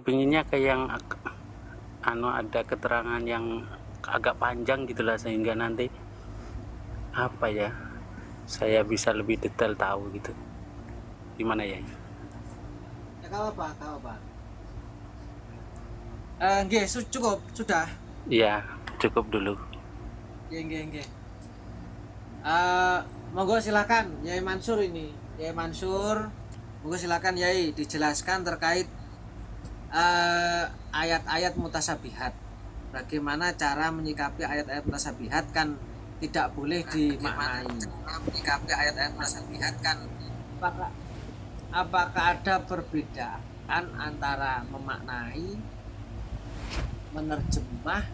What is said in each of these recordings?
kepinginnya kayak yang ada keterangan yang agak panjang gitulah, sehingga nanti apa ya, saya bisa lebih detail tahu gitu. Gimana ya? Ya kau apa? Kau apa? Nggih, cukup, sudah. Iya, cukup dulu. Nggih, nggih, nggih. Monggo silakan Yai Mansur ini. Yai Mansur, monggo silakan Yai dijelaskan terkait ayat-ayat mutasabihat. Bagaimana cara menyikapi ayat-ayat mutasabihat kan tidak boleh dimaknai. Menyikapi ayat-ayat mutasabihat kan apakah, apakah ada perbedaan antara memaknai, menerjemah,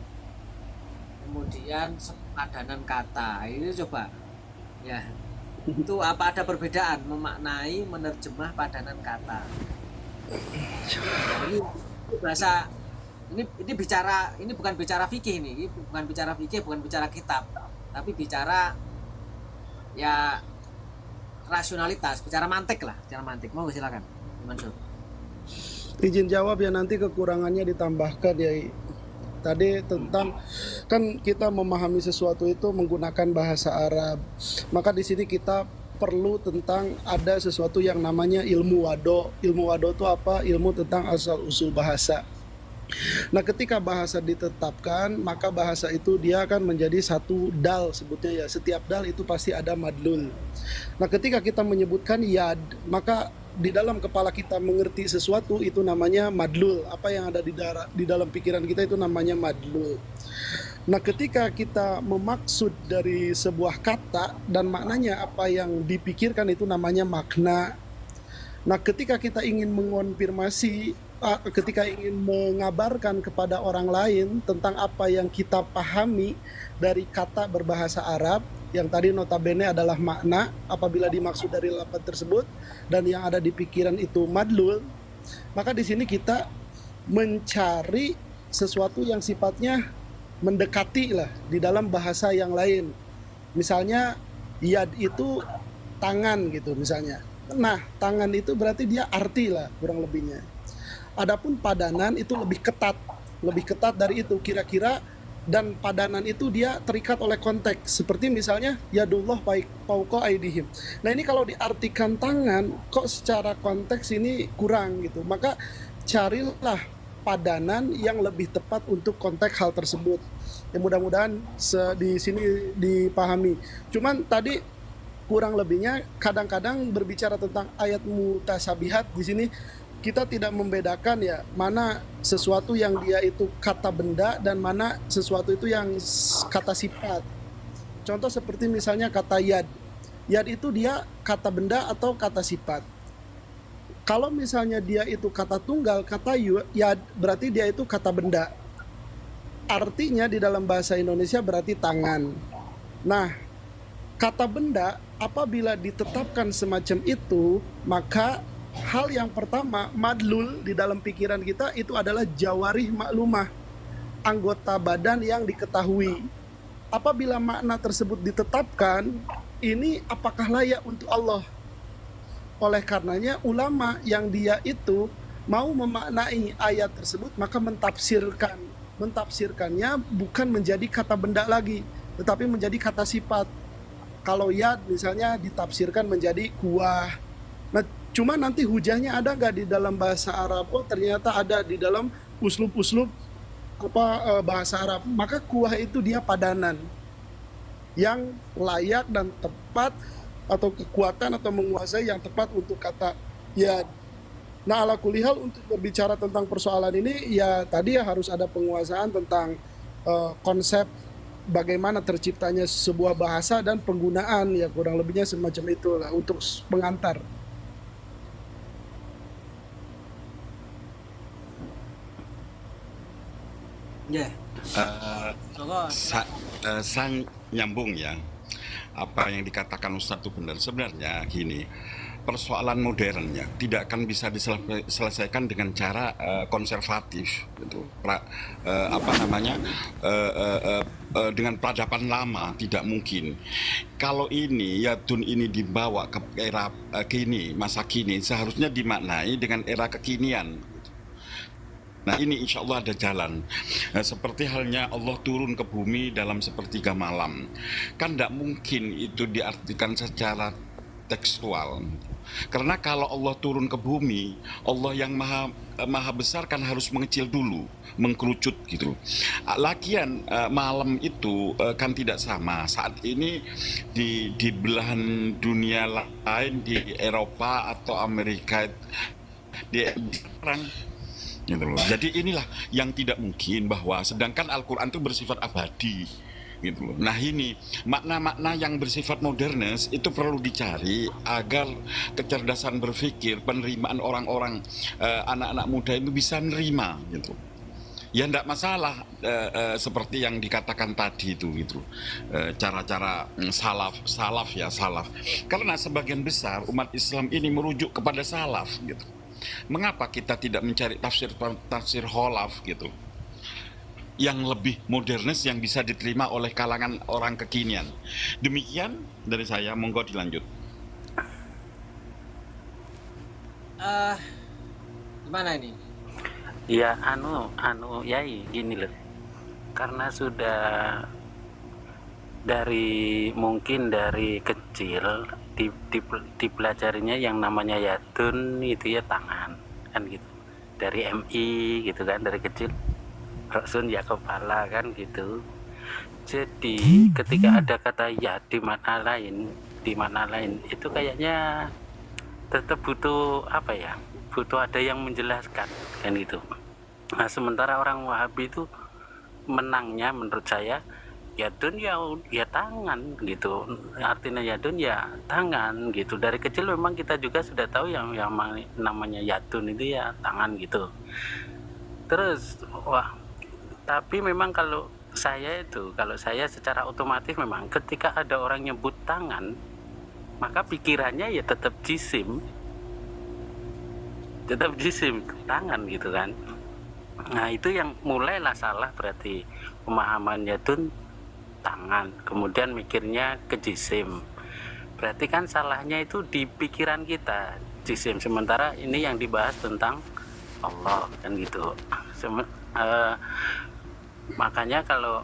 kemudian padanan kata itu coba ya, itu apa ada perbedaan memaknai, menerjemah, padanan kata. Ini bahasa, ini bicara, ini bukan bicara fikih, ini bukan bicara fikih, bukan bicara kitab, tapi bicara ya rasionalitas, bicara mantik lah, bicara mantik. Mau silakan Mansur. Izin jawab ya, nanti kekurangannya ditambahkan ya. Tadi tentang kan kita memahami sesuatu itu menggunakan bahasa Arab. Maka di sini kita perlu tentang ada sesuatu yang namanya ilmu wado. Ilmu wado itu apa? Ilmu tentang asal usul bahasa. Nah, ketika bahasa ditetapkan, maka bahasa itu dia akan menjadi satu dal sebutnya ya. Setiap dal itu pasti ada madlul. Nah, ketika kita menyebutkan yad, maka di dalam kepala kita mengerti sesuatu itu namanya madlul. Apa yang ada di dalam pikiran kita itu namanya madlul. Nah, ketika kita memaksud dari sebuah kata dan maknanya apa yang dipikirkan itu namanya makna. Nah, ketika kita ingin mengonfirmasi, ketika ingin mengabarkan kepada orang lain tentang apa yang kita pahami dari kata berbahasa Arab, yang tadi notabene adalah makna apabila dimaksud dari lafaz tersebut, dan yang ada di pikiran itu madlul, maka di sini kita mencari sesuatu yang sifatnya mendekati lah di dalam bahasa yang lain. Misalnya yad itu tangan gitu misalnya. Nah, tangan itu berarti dia arti lah kurang lebihnya. Adapun padanan itu lebih ketat dari itu kira-kira, dan padanan itu dia terikat oleh konteks. Seperti misalnya yadullah fauqa aidihim. Nah, ini kalau diartikan tangan kok secara konteks ini kurang gitu. Maka carilah padanan yang lebih tepat untuk konteks hal tersebut. Ya, mudah-mudahan di sini dipahami. Cuman tadi kurang lebihnya kadang-kadang berbicara tentang ayat mutasabihat di sini kita tidak membedakan ya mana sesuatu yang dia itu kata benda dan mana sesuatu itu yang kata sifat. Contoh seperti misalnya kata yad. Yad itu dia kata benda atau kata sifat. Kalau misalnya dia itu kata tunggal, kata yad berarti dia itu kata benda. Artinya di dalam bahasa Indonesia berarti tangan. Nah, kata benda apabila ditetapkan semacam itu, maka hal yang pertama, madlul di dalam pikiran kita itu adalah jawarih maklumah, anggota badan yang diketahui. Apabila makna tersebut ditetapkan, ini apakah layak untuk Allah? Oleh karenanya ulama yang dia itu mau memaknai ayat tersebut, maka mentafsirkannya bukan menjadi kata benda lagi, tetapi menjadi kata sifat. Kalau yad misalnya ditafsirkan menjadi kuah. Nah, cuma nanti hujahnya ada nggak di dalam bahasa Arab? Oh, ternyata ada di dalam uslub-uslub bahasa Arab. Maka kuah itu dia padanan yang layak dan tepat, atau kekuatan atau menguasai yang tepat untuk kata yad. Nah, ala kulihal untuk berbicara tentang persoalan ini ya tadi ya harus ada penguasaan tentang konsep bagaimana terciptanya sebuah bahasa dan penggunaan, ya kurang lebihnya semacam itulah untuk pengantar. Ya. Sang nyambung ya, apa yang dikatakan Ustadz itu benar. Sebenarnya gini, persoalan modernnya tidak akan bisa diselesaikan dengan cara konservatif gitu. Dengan peradaban lama tidak mungkin. Kalau ini yadun ini dibawa ke era kini, masa kini, seharusnya dimaknai dengan era kekinian. Nah ini insya Allah ada jalan. Seperti halnya Allah turun ke bumi dalam sepertiga malam. Kan tidak mungkin itu diartikan secara tekstual. Karena kalau Allah turun ke bumi, Allah yang maha besar kan harus mengecil dulu, mengkerucut gitu. Lagian malam itu kan tidak sama. Saat ini di belahan dunia lain, di Eropa atau Amerika, di perang gitu loh. Jadi inilah yang tidak mungkin, bahwa sedangkan Al-Quran itu bersifat abadi gitu loh. Nah ini makna-makna yang bersifat modernis itu perlu dicari agar kecerdasan berpikir, penerimaan orang-orang, anak-anak muda itu bisa menerima gitu. Ya tidak masalah seperti yang dikatakan tadi itu gitu. Cara-cara salaf. Karena sebagian besar umat Islam ini merujuk kepada salaf gitu. Mengapa kita tidak mencari tafsir kholaf gitu, yang lebih modernis, yang bisa diterima oleh kalangan orang kekinian. Demikian dari saya, monggo dilanjut. Gimana ini? Ya yai gini loh, karena sudah mungkin dari kecil dipelajarinya yang namanya yadun itu ya tangan kan gitu, dari MI gitu kan, dari kecil Rasul ya kepala kan gitu. Jadi ketika ada kata ya di mana lain itu kayaknya tetap butuh apa ya, butuh ada yang menjelaskan kan gitu. Nah sementara orang Wahabi itu menangnya menurut saya yadun ya tangan gitu, artinya yadun ya tangan gitu. Dari kecil memang kita juga sudah tahu yang namanya yadun itu ya tangan gitu. Terus tapi memang kalau saya secara otomatis memang ketika ada orang nyebut tangan, maka pikirannya ya tetap jisim tangan gitu kan. Nah itu yang mulailah salah, berarti pemahaman yadun tangan, kemudian mikirnya ke jisim, berarti kan salahnya itu di pikiran kita jisim, sementara ini yang dibahas tentang Allah kan gitu. Makanya kalau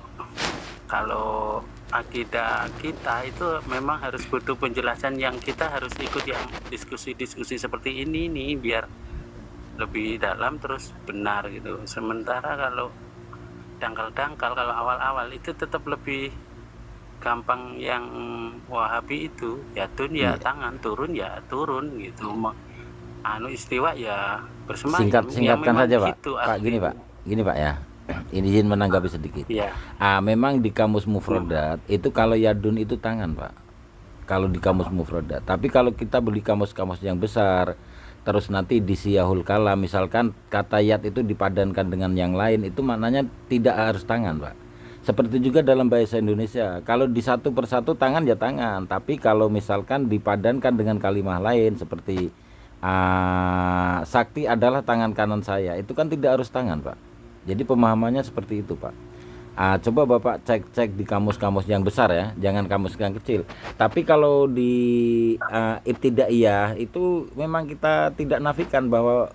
akidah kita itu memang harus butuh penjelasan, yang kita harus ikut yang diskusi seperti ini nih biar lebih dalam terus benar gitu. Sementara kalau dangkal kalau awal-awal itu tetap lebih gampang yang Wahabi itu yadun ya tangan, turun ya turun gitu. Istiwa ya bersemayam. Singkatkan saja Pak. Gitu, Pak gini Pak ya. Ini izin menanggapi sedikit. Ya. Memang di kamus mufradat itu kalau yadun itu tangan Pak. Kalau di kamus mufradat. Tapi kalau kita beli kamus-kamus yang besar, terus nanti di siyahul kalam misalkan kata yad itu dipadankan dengan yang lain, itu maknanya tidak harus tangan Pak. Seperti juga dalam bahasa Indonesia, kalau di satu persatu tangan ya tangan, tapi kalau misalkan dipadankan dengan kalimat lain seperti sakti adalah tangan kanan saya, itu kan tidak harus tangan Pak. Jadi pemahamannya seperti itu Pak. Coba Bapak cek di kamus-kamus yang besar ya, jangan kamus yang kecil. Tapi kalau di ibtidaiyah itu memang kita tidak nafikan bahwa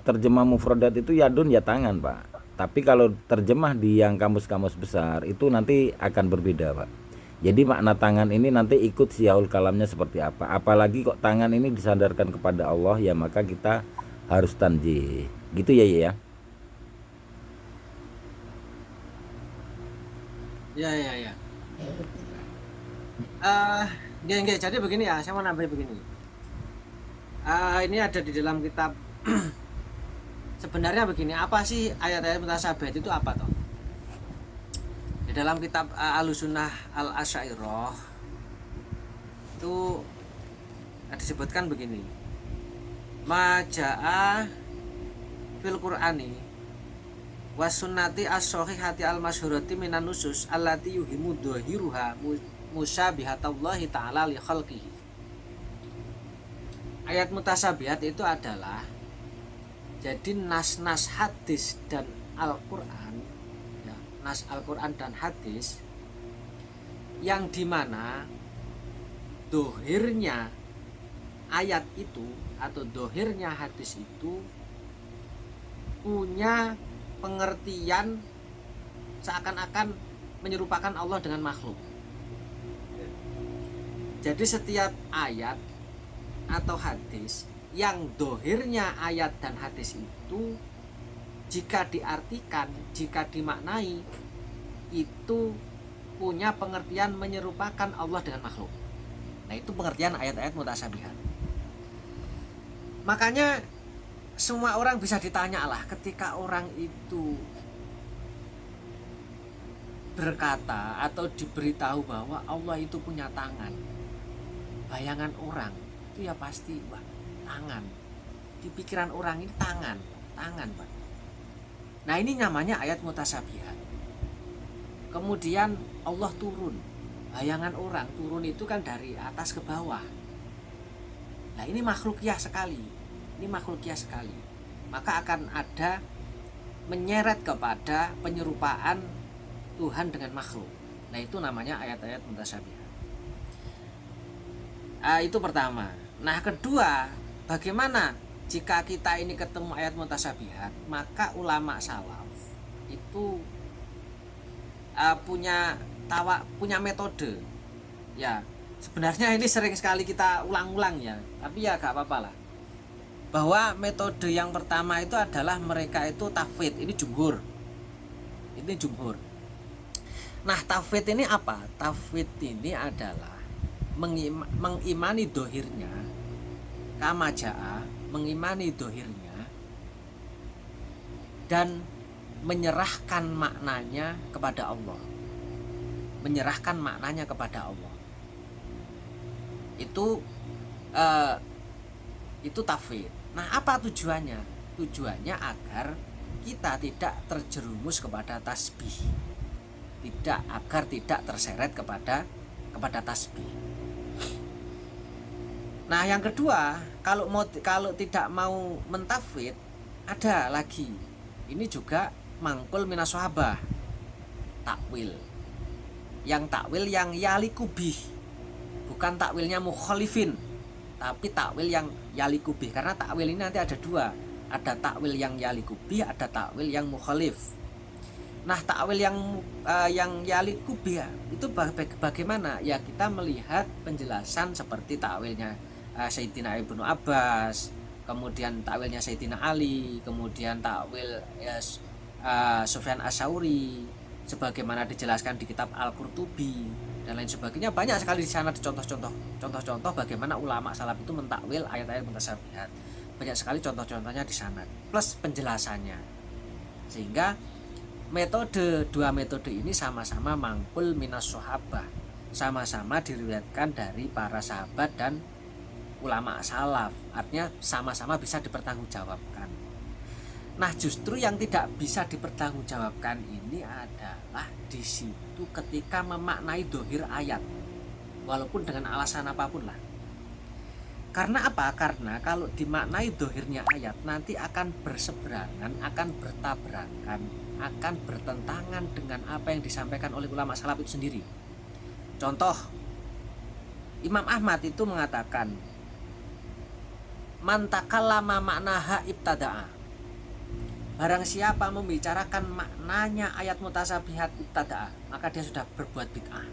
terjemah mufradat itu yadun ya tangan Pak. Tapi kalau terjemah di yang kamus-kamus besar itu nanti akan berbeda Pak. Jadi makna tangan ini nanti ikut siyaul kalamnya seperti apa. Apalagi kok tangan ini disandarkan kepada Allah, ya maka kita harus tanjih. Gitu ya ya. Ya. Enggak, jadi begini ya, saya mau nambahin begini. Ini ada di dalam kitab. Sebenarnya begini, apa sih ayat-ayat mutasyabihat itu apa toh? Di dalam kitab Ahlussunnah Al-Asy'ariyah itu disebutkan begini. Maja'a fil Qur'ani wasunnati as-sahihati al-masyhurati minan nusus allati yuhimu dhahiruha musyabihatallahi ta'ala li khalqihi. Ayat mutasyabihat itu adalah jadi nas-nas hadis dan Al-Qur'an ya, nas Al-Qur'an dan hadis yang dimana dohirnya ayat itu atau dohirnya hadis itu punya pengertian seakan-akan menyerupakan Allah dengan makhluk. Jadi setiap ayat atau hadis yang dohirnya ayat dan hadis itu, jika diartikan, jika dimaknai, itu punya pengertian menyerupakan Allah dengan makhluk. Nah, itu pengertian ayat-ayat mutasyabihat. Makanya semua orang bisa ditanya lah, ketika orang itu berkata atau diberitahu bahwa Allah itu punya tangan, bayangan orang itu ya pasti, wah, tangan. Di pikiran orang ini tangan, Pak. Nah, ini namanya ayat mutasyabihat. Kemudian Allah turun, bayangan orang turun itu kan dari atas ke bawah. Nah, ini makhlukiyah sekali. Maka akan ada menyeret kepada penyerupaan Tuhan dengan makhluk. Nah, itu namanya ayat-ayat mutasyabihat. Itu pertama. Nah, kedua, bagaimana jika kita ini ketemu ayat mutasyabihat? Maka ulama salaf itu punya metode. Ya, sebenarnya ini sering sekali kita ulang-ulang ya, tapi ya gak apa-apa lah. Bahwa metode yang pertama itu adalah mereka itu tafwid. Ini jumhur. Nah, tafwid ini apa? Tafwid ini adalah mengimani dohirnya, kama ja'a, mengimani dohirnya, dan menyerahkan maknanya kepada Allah. Itu tafwid. Nah, apa tujuannya? Tujuannya agar kita tidak terjerumus kepada tasbih, agar tidak terseret kepada tasbih. Nah, yang kedua, kalau tidak mau mentafwid, ada lagi. Ini juga mangkul minas sahabah, takwil. Yang takwil yang yalikubih, bukan takwilnya mukhalifin, tapi takwil yang yalikubih. Karena takwil ini nanti ada dua, ada takwil yang yalikubih, ada takwil yang mukhalif. Nah, takwil yang yalikubih itu bagaimana? Ya, kita melihat penjelasan seperti takwilnya Sayyidina Ibnu Abbas, kemudian takwilnya Sayyidina Ali, kemudian takwil Sufyan Ats-Tsauri, sebagaimana dijelaskan di kitab Al-Qurtubi dan lain sebagainya. Banyak sekali di sana contoh-contoh bagaimana ulama salaf itu mentakwil ayat-ayat mutasyabihat. Banyak sekali contoh-contohnya di sana, plus penjelasannya. Sehingga dua metode ini sama-sama mangkul minas sahabah, sama-sama diriwayatkan dari para sahabat dan ulama salaf, artinya sama-sama bisa dipertanggungjawabkan. Nah, justru yang tidak bisa dipertanggungjawabkan ini adalah di situ ketika memaknai dohir ayat, walaupun dengan alasan apapun lah. Karena apa? Karena kalau dimaknai dohirnya ayat nanti akan berseberangan, akan bertabrakan, akan bertentangan dengan apa yang disampaikan oleh ulama salaf itu sendiri. Contoh, Imam Ahmad itu mengatakan, man takallama maknaha ibtada'a. Barang siapa membicarakan maknanya ayat mutasyabihat ibtada'a, maka dia sudah berbuat bid'ah.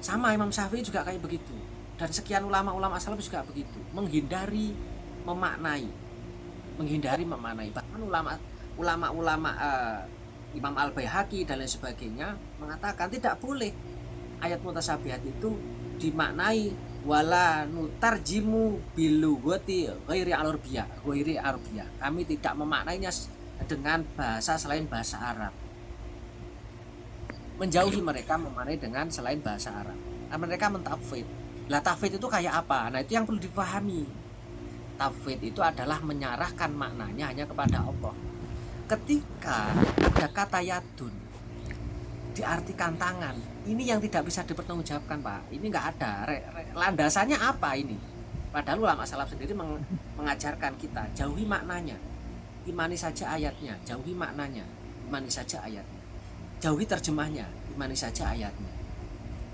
Sama Imam Syafi'i juga kayak begitu. Dan sekian ulama-ulama salaf juga begitu, menghindari memaknai. Bahkan ulama Imam Al-Baihaqi dan lain sebagainya mengatakan tidak boleh ayat mutasyabihat itu dimaknai wala nutarjimu bilugati ghairi arabiyah. Kami tidak memaknainya dengan bahasa selain bahasa Arab. Menjauhi mereka memaknai dengan selain bahasa Arab. Nah, mereka mentafwid. Lah, tafwid itu kayak apa? Nah, itu yang perlu dipahami. Tafwid itu adalah menyerahkan maknanya hanya kepada Allah. Ketika ada kata yadun diartikan tangan, ini yang tidak bisa dipertanggungjawabkan, Pak. Ini nggak ada landasannya apa ini? Padahal ulama salaf sendiri mengajarkan kita jauhi maknanya, imani saja ayatnya. Jauhi maknanya, imani saja ayatnya. Jauhi terjemahnya, imani saja ayatnya.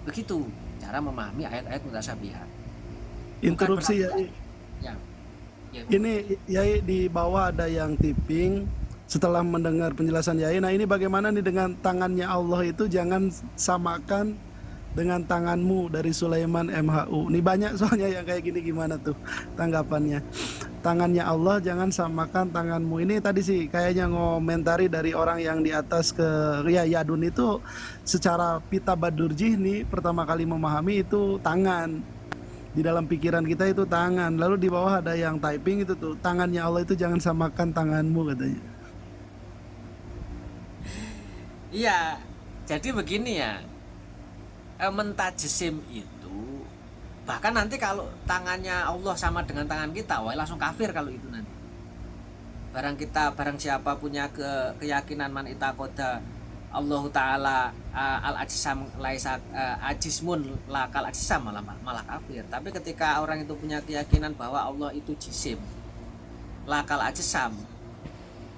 Begitu cara memahami ayat-ayat mutasyabihat. Interupsi ya. Ya. Ya, Ini Yai di bawah ada yang tipping setelah mendengar penjelasan Yai. Nah ini bagaimana nih dengan tangannya Allah itu jangan samakan dengan tanganmu dari Sulaiman MHU. Ini banyak soalnya yang kayak gini, gimana tuh tanggapannya? Tangannya Allah jangan samakan tanganmu. Ini tadi sih kayaknya ngomentari dari orang yang di atas ke ya Yadun itu secara pita badurjih nih pertama kali memahami itu tangan. Di dalam pikiran kita itu tangan. Lalu di bawah ada yang typing itu tuh tangannya Allah itu jangan samakan tanganmu katanya. iya. Jadi begini ya, mentajisim itu bahkan nanti kalau tangannya Allah sama dengan tangan kita, wah langsung kafir kalau itu nanti. Barang siapa punya keyakinan man itakoda Allah Ta'ala al ajsam laisa ajismun lakal ajsam, malah kafir. Tapi ketika orang itu punya keyakinan bahwa Allah itu jisim lakal ajsam,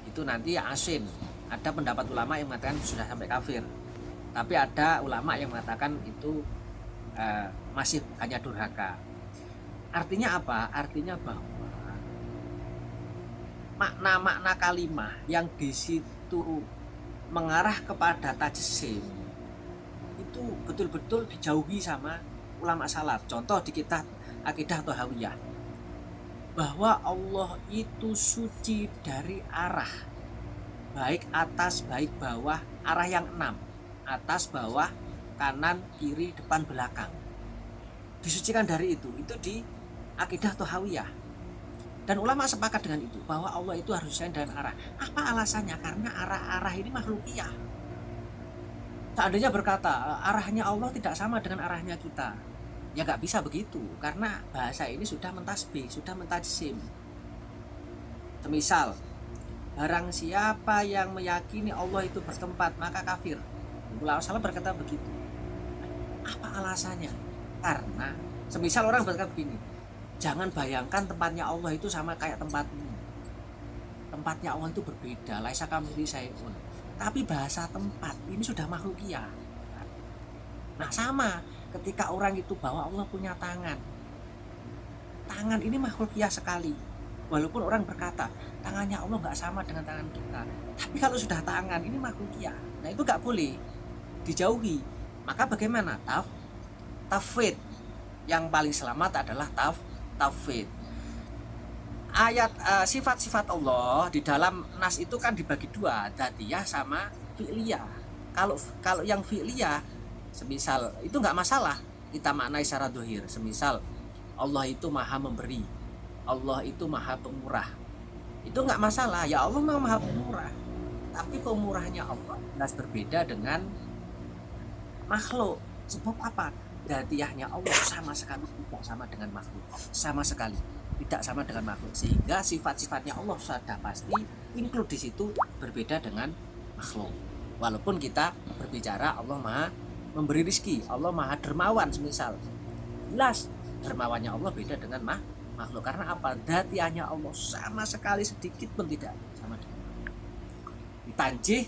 itu nanti asin. Ada pendapat ulama yang mengatakan sudah sampai kafir, tapi ada ulama yang mengatakan itu masih hanya durhaka. Artinya apa? Artinya bahwa makna-makna kalimah yang di situ mengarah kepada tajsim itu betul-betul dijauhi sama ulama salaf. Contoh di kitab Aqidah Thahawiyah, bahwa Allah itu suci dari arah, baik atas baik bawah, arah yang 6, atas bawah kanan kiri depan belakang, disucikan dari itu di Aqidah Thahawiyah. Dan ulama sepakat dengan itu, bahwa Allah itu harus suci dan arah. Apa alasannya? Karena arah-arah ini makhlukiyah. Seandainya berkata arahnya Allah tidak sama dengan arahnya kita, ya nggak bisa begitu, karena bahasa ini sudah mentasbih, sudah mentajsim. Semisal, barang siapa yang meyakini Allah itu bertempat maka kafir. Ulama salaf berkata begitu. Apa alasannya? Karena semisal orang berkata begini, jangan bayangkan tempatnya Allah itu sama kayak tempatmu. Tempatnya Allah itu berbeda, laisa kamitslihi syai'un. Tapi bahasa tempat ini sudah makhlukiyah. Nah sama ketika orang itu bahwa Allah punya tangan. Tangan ini makhlukiyah sekali. Walaupun orang berkata tangannya Allah nggak sama dengan tangan kita, tapi kalau sudah tangan ini makhlukiyah, nah itu nggak boleh, dijauhi. Maka bagaimana? Tafwid. Yang paling selamat adalah tafwid. Ayat sifat-sifat Allah di dalam nas itu kan dibagi dua, dzatiyah sama fi'liyah. Kalau yang fi'liyah, semisal itu nggak masalah kita maknai secara dohir. Semisal Allah itu maha memberi, Allah itu maha pemurah, itu nggak masalah. Ya Allah memang maha pemurah, tapi pemurahnya Allah jelas berbeda dengan makhluk. Sebab apa? Dzatiyahnya Allah sama sekali tidak sama dengan makhluk, sama sekali tidak sama dengan makhluk, sehingga sifat-sifatnya Allah sudah pasti include di situ berbeda dengan makhluk. Walaupun kita berbicara Allah maha memberi rizki, Allah maha dermawan, semisal jelas dermawannya Allah beda dengan makhluk. Karena apa? Dzatiyahnya Allah sama sekali sedikit pun tidak sama dengan makhluk. Ditanjih,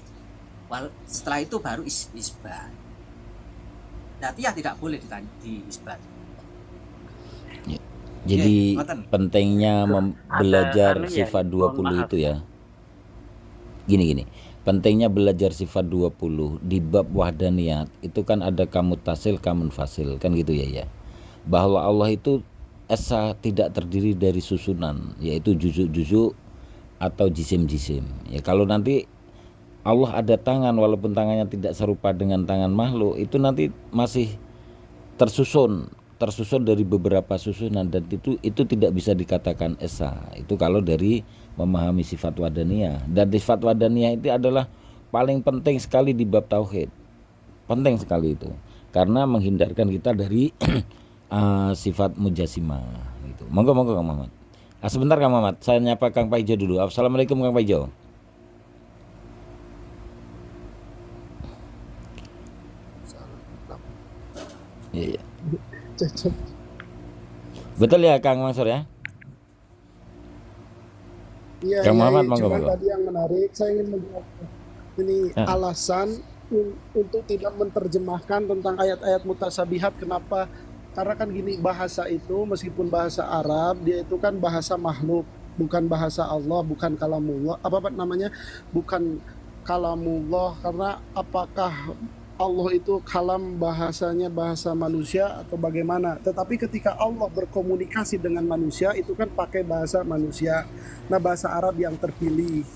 setelah itu baru isbat. Dzatiyah tidak boleh diisbat. Jadi ngoten. pentingnya belajar anu ya, sifat mohon 20 maaf. itu ya. Gini. Pentingnya belajar sifat 20 di bab wahdaniyat itu kan ada kamutasil, kamunfasil, kan gitu ya. Bahwa Allah itu esa tidak terdiri dari susunan, yaitu juzuk-juzuk atau jisim-jisim. Ya kalau nanti Allah ada tangan walaupun tangannya tidak serupa dengan tangan makhluk, itu nanti masih tersusun dari beberapa susunan, dan itu tidak bisa dikatakan esa. Itu kalau dari memahami sifat wadaniyah. Dan sifat wadaniyah itu adalah paling penting sekali di bab tauhid. Penting sekali itu. Karena menghindarkan kita dari sifat mujassimah gitu. Monggo Kang Muhammad. Sebentar Kang Muhammad, saya nyapa Kang Paijo dulu. Assalamualaikum Kang Paijo. Iya. Betul ya Kang Mansur ya? Iya, Kang Muhammad, cuman monggo. tadi yang menarik saya ingin menjawab ini alasan untuk tidak menerjemahkan tentang ayat-ayat mutasabihat. Kenapa? Karena kan gini, bahasa itu meskipun bahasa Arab dia itu kan bahasa makhluk. bukan bahasa Allah, bukan kalamullah, apa namanya, bukan kalamullah, karena apakah Allah itu kalam bahasanya bahasa manusia atau bagaimana. Tetapi ketika Allah berkomunikasi dengan manusia itu kan pakai bahasa manusia. Nah, bahasa Arab yang terpilih.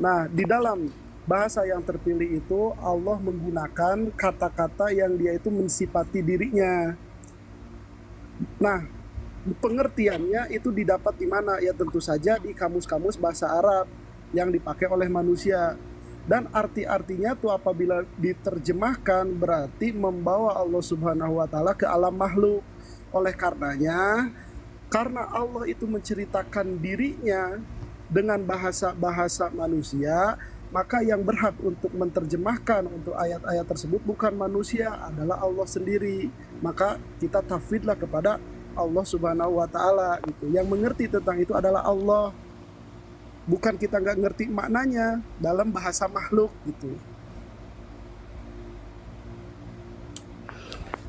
Nah, di dalam bahasa yang terpilih itu Allah menggunakan kata-kata yang dia itu mensifati dirinya. Nah, pengertiannya itu didapat di mana? Ya tentu saja di kamus-kamus bahasa Arab yang dipakai oleh manusia. Dan arti-artinya tuh apabila diterjemahkan berarti membawa Allah Subhanahu wa taala ke alam makhluk. Oleh karenanya, karena Allah itu menceritakan dirinya dengan bahasa-bahasa manusia, maka yang berhak untuk menerjemahkan untuk ayat-ayat tersebut bukan manusia, adalah Allah sendiri. Maka kita tafwidlah kepada Allah Subhanahu wa taala gitu. Yang mengerti tentang itu adalah Allah. Bukan kita nggak ngerti maknanya dalam bahasa makhluk gitu.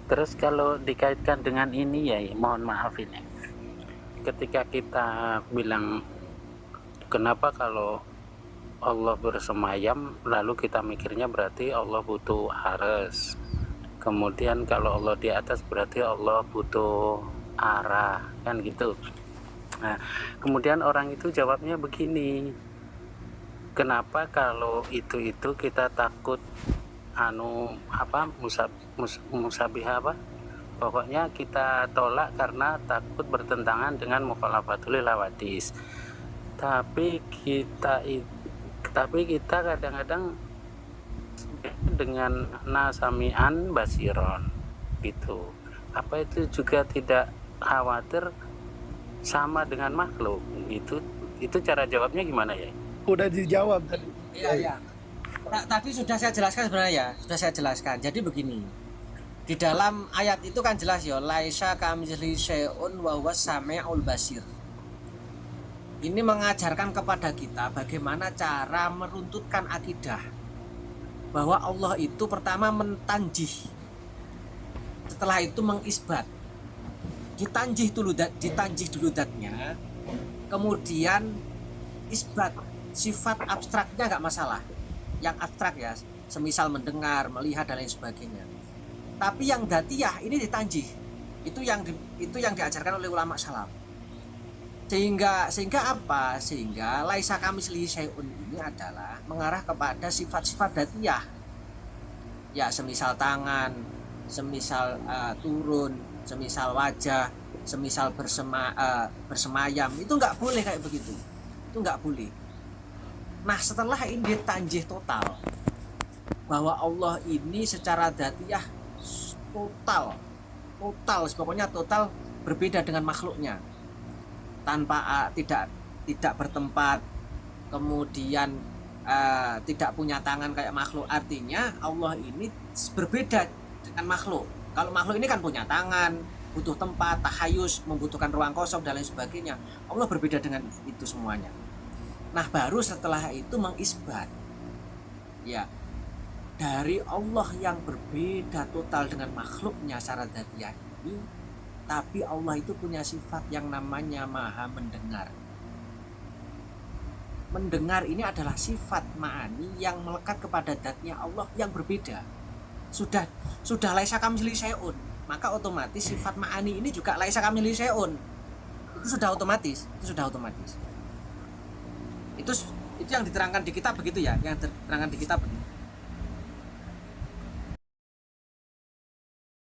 Terus kalau dikaitkan dengan ini ya, mohon maaf ini. Ketika kita bilang kenapa kalau Allah bersemayam lalu kita mikirnya berarti Allah butuh ares. Kemudian kalau Allah di atas berarti Allah butuh arah, kan gitu. Nah, kemudian orang itu jawabnya begini, kenapa kalau itu kita takut musabihah apa? Pokoknya kita tolak karena takut bertentangan dengan mukhalafatul hawadits. Tapi kita kadang-kadang dengan nasami'an basiron gitu. Apa itu juga tidak khawatir sama dengan makhluk? Itu cara jawabnya gimana ya? Udah dijawab tadi. Iya. Tadi sudah saya jelaskan sebenarnya ya, sudah saya jelaskan. Jadi begini, di dalam ayat itu kan jelas ya, laisa kamitslihi syai'un wa huwas samiul basir. Ini mengajarkan kepada kita bagaimana cara meruntutkan akidah bahwa Allah itu pertama mentanjih, setelah itu mengisbat. Ditanjih dulu datnya, kemudian isbat, sifat abstraknya nggak masalah, yang abstrak ya, semisal mendengar, melihat dan lain sebagainya. Tapi yang datiyah ini ditanjih, itu yang diajarkan oleh ulama salaf. Sehingga apa? Sehingga laisa kamitslihi syai'un ini adalah mengarah kepada sifat-sifat datiyah. Ya, semisal tangan, semisal turun, semisal wajah, semisal bersemayam, itu nggak boleh kayak begitu, itu nggak boleh. Nah, setelah ini ditanjih total bahwa Allah ini secara dzatiyah total, pokoknya total berbeda dengan makhluknya, tanpa tidak bertempat, kemudian tidak punya tangan kayak makhluk. Artinya Allah ini berbeda dengan makhluk. Kalau makhluk ini kan punya tangan, butuh tempat, tahayus, membutuhkan ruang kosong dan lain sebagainya. Allah berbeda dengan itu semuanya. Nah, baru setelah itu mengisbat. Ya, dari Allah yang berbeda total dengan makhluknya secara dzatiyah ini, tapi Allah itu punya sifat yang namanya Maha mendengar. Mendengar ini adalah sifat ma'ani yang melekat kepada dzatnya Allah yang berbeda. Sudah laisa kamitslihi syai'un, maka otomatis sifat ma'ani ini juga laisa kamitslihi syai'un. Itu sudah otomatis. Itu yang diterangkan di kitab begitu ya, yang diterangkan di kitab begitu.